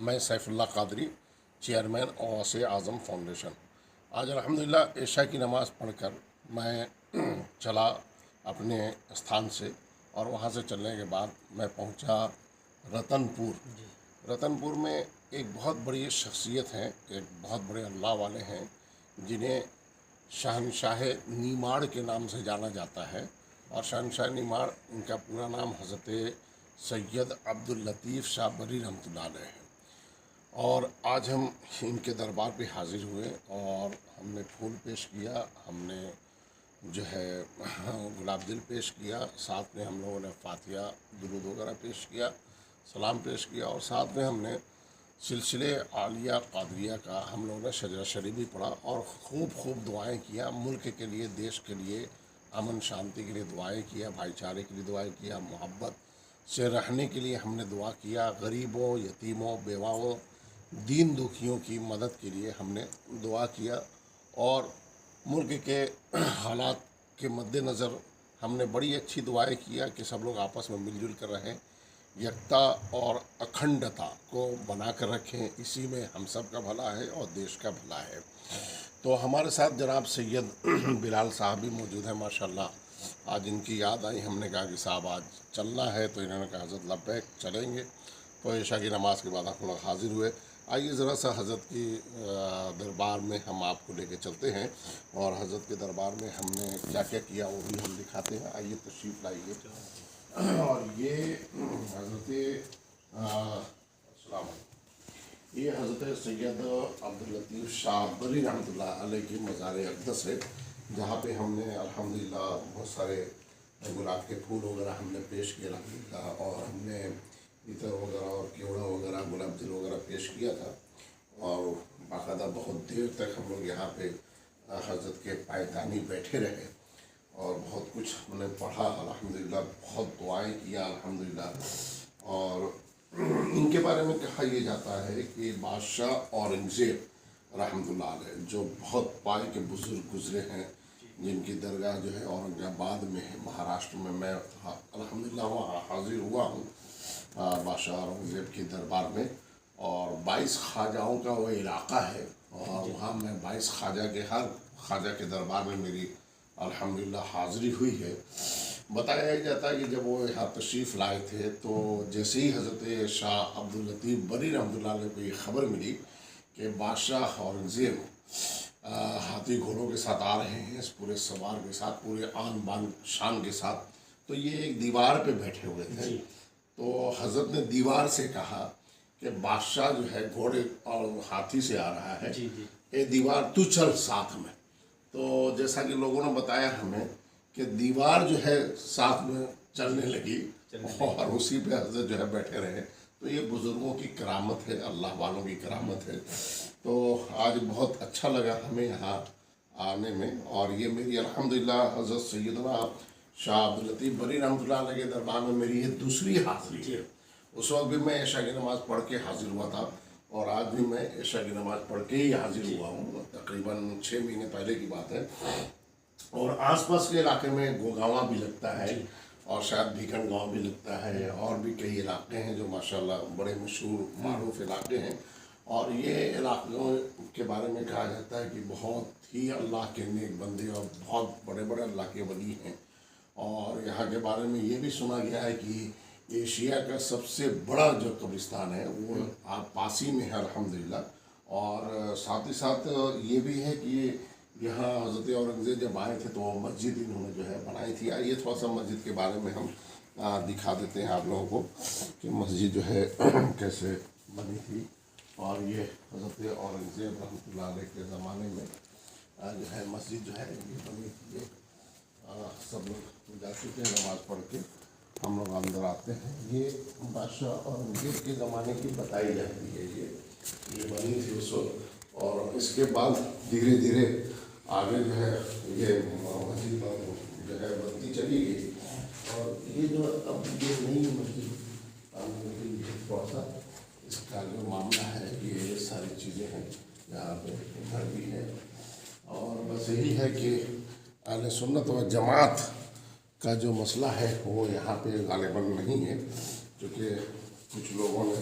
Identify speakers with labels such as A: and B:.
A: میں سیف اللہ قادری، چیئرمین اوس اعظم فاؤنڈیشن۔ آج الحمدللہ عشاء کی نماز پڑھ کر میں چلا اپنے استھان سے، اور وہاں سے چلنے کے بعد میں پہنچا رتن پور۔ رتن پور میں ایک بہت بڑی شخصیت ہے، ایک بہت بڑے اللہ والے ہیں جنہیں شہنشاہ نیماڑ کے نام سے جانا جاتا ہے، اور شہنشاہ نیماڑ ان کا پورا نام حضرت سید عبداللطیف شاہ بری رحمۃ اللہ علیہ ہے۔ اور آج ہم ان کے دربار پہ حاضر ہوئے اور ہم نے پھول پیش کیا، ہم نے جو ہے گلاب جل پیش کیا، ساتھ میں ہم لوگوں نے فاتحہ درود وغیرہ پیش کیا، سلام پیش کیا، اور ساتھ میں ہم نے سلسلے عالیہ قادریہ کا ہم لوگوں نے شجرہ شریف بھی پڑھا، اور خوب دعائیں کیا، ملک کے لیے، دیش کے لیے، امن شانتی کے لیے دعائیں کیا، بھائی چارے کے لیے دعائیں کیا، محبت سے رہنے کے لیے ہم نے دعا کیا، غریبوں، یتیموں، بیواؤں، دین دکھیوں کی مدد کے لیے ہم نے دعا کیا، اور ملک کے حالات کے مد نظر ہم نے بڑی اچھی دعائیں کیا کہ سب لوگ آپس میں مل جل کر رہیں، یکتا اور اکھنڈتا کو بنا کر رکھیں، اسی میں ہم سب کا بھلا ہے اور دیش کا بھلا ہے۔ تو ہمارے ساتھ جناب سید بلال صاحب بھی موجود ہیں، ماشاءاللہ۔ آج ان کی یاد آئی، ہم نے کہا کہ صاحب آج چلنا ہے، تو انہوں نے کہا حضرت لبیک چلیں گے۔ تو عشاء کی نماز کے بعد ہم لوگ حاضر ہوئے۔ آئیے ذرا سا حضرت کی دربار میں ہم آپ کو لے کے چلتے ہیں، اور حضرت کے دربار میں ہم نے کیا کیا کیا وہ بھی ہم دکھاتے ہیں۔ آئیے تشریف لائیے۔ اور یہ حضرت السلام علیکم، یہ حضرت سید عبداللطیف شاہ بری رحمۃ اللہ علیہ کی مزار اقدس ہے، جہاں پہ ہم نے الحمدللہ بہت سارے گلاب کے پھول وغیرہ ہم نے پیش کیے الحمدللہ، اور ہم نے عطر وغیرہ اور کیوڑا وغیرہ، گلاب جل وغیرہ پیش کیا تھا، اور باقاعدہ بہت دیر تک ہم لوگ یہاں پہ حضرت کے پائیدانی بیٹھے رہے، اور بہت کچھ ہم نے پڑھا الحمدللہ، بہت دعائیں کیا الحمدللہ۔ اور ان کے بارے میں کہا یہ جاتا ہے کہ بادشاہ اورنگزیب رحمۃ اللہ علیہ جو بہت پائے کے بزرگ گزرے ہیں، جن کی درگاہ جو ہے اورنگ آباد میں ہے، مہاراشٹر میں الحمدللہ وہاں حاضر ہوا ہوں بادشاہ اورنگزیب کی دربار میں، اور 22 خواجاؤں کا وہ علاقہ ہے، اور وہاں میں 22 خواجہ کے ہر خواجہ کے دربار میں میری الحمدللہ حاضری ہوئی ہے۔ بتایا جاتا ہے کہ جب وہ یہاں تشریف لائے تھے تو جیسے ہی حضرت شاہ عبداللطیف بری رحمۃ اللہ علیہ کو یہ خبر ملی کہ بادشاہ اورنگزیب ہاتھی گھوڑوں کے ساتھ آ رہے ہیں، اس پورے سوار کے ساتھ، پورے آن بان شان کے ساتھ، تو یہ ایک دیوار پہ بیٹھے ہوئے تھے۔ تو حضرت نے دیوار سے کہا کہ بادشاہ جو ہے گھوڑے اور ہاتھی سے آ رہا ہے، اے دیوار تو چل ساتھ میں۔ تو جیسا کہ لوگوں نے بتایا ہمیں کہ دیوار جو ہے ساتھ میں چلنے لگی، اور اسی پہ حضرت جو ہے بیٹھے رہے۔ تو یہ بزرگوں کی کرامت ہے، اللہ والوں کی کرامت ہے۔ تو آج بہت اچھا لگا ہمیں یہاں آنے میں، اور یہ میری الحمدللہ حضرت سیدنا شاہ عبداللطیف بری رحمۃ اللہ علیہ کے دربار میں میری یہ دوسری حاضری ہے۔ اس وقت بھی میں عشاء کی نماز پڑھ کے حاضر ہوا تھا، اور آج بھی میں عشاء کی نماز پڑھ کے ہی حاضر ہوا ہوں، تقریباً 6 مہینے پہلے کی بات ہے۔ اور آس پاس کے علاقے میں گوگاواں بھی لگتا ہے، اور شاید بھیکن گاؤں بھی لگتا ہے، اور بھی کئی علاقے ہیں جو ماشاءاللہ بڑے مشہور معروف علاقے ہیں۔ اور یہ علاقوں کے بارے میں کہا جاتا ہے کہ بہت ہی اللہ کے نیک بندے اور بہت بڑے بڑے اللہ کے ولی ہیں، اور یہاں کے بارے میں یہ بھی سنا گیا ہے کہ ایشیا کا سب سے بڑا جو قبرستان ہے وہ پاسی میں ہے الحمدللہ۔ اور ساتھ ہی ساتھ یہ بھی ہے کہ یہاں حضرت اورنگزیب جب آئے تھے تو مسجد انہوں نے جو ہے بنائی تھی۔ آئیے تھوڑا سا مسجد کے بارے میں ہم دکھا دیتے ہیں آپ لوگوں کو کہ مسجد جو ہے کیسے بنی تھی۔ اور یہ حضرت اورنگزیب رحمۃ اللہ علیہ کے زمانے میں جو ہے مسجد جو ہے یہ بنی تھی۔ سب لوگ جا چکے ہیں نماز پڑھ کے، ہم لوگ اندر آتے ہیں۔ یہ بادشاہ اورنگزیب کے زمانے کی بتائی جاتی ہے، یہ بنی تھی اس وقت، اور اس کے بعد دھیرے دھیرے آگے جو ہے یہ مسجد جو ہے بنتی چلی گئی۔ اور یہ جو اب یہ نئی مسجد تھوڑا سا اس کا جو معاملہ ہے کہ یہ ساری چیزیں ہیں، یہاں پہ گھر بھی ہے، اور بس یہی ہے کہ اہل سنت و جماعت کا جو مسئلہ ہے وہ یہاں پہ غالباً نہیں ہے، کیونکہ کچھ لوگوں نے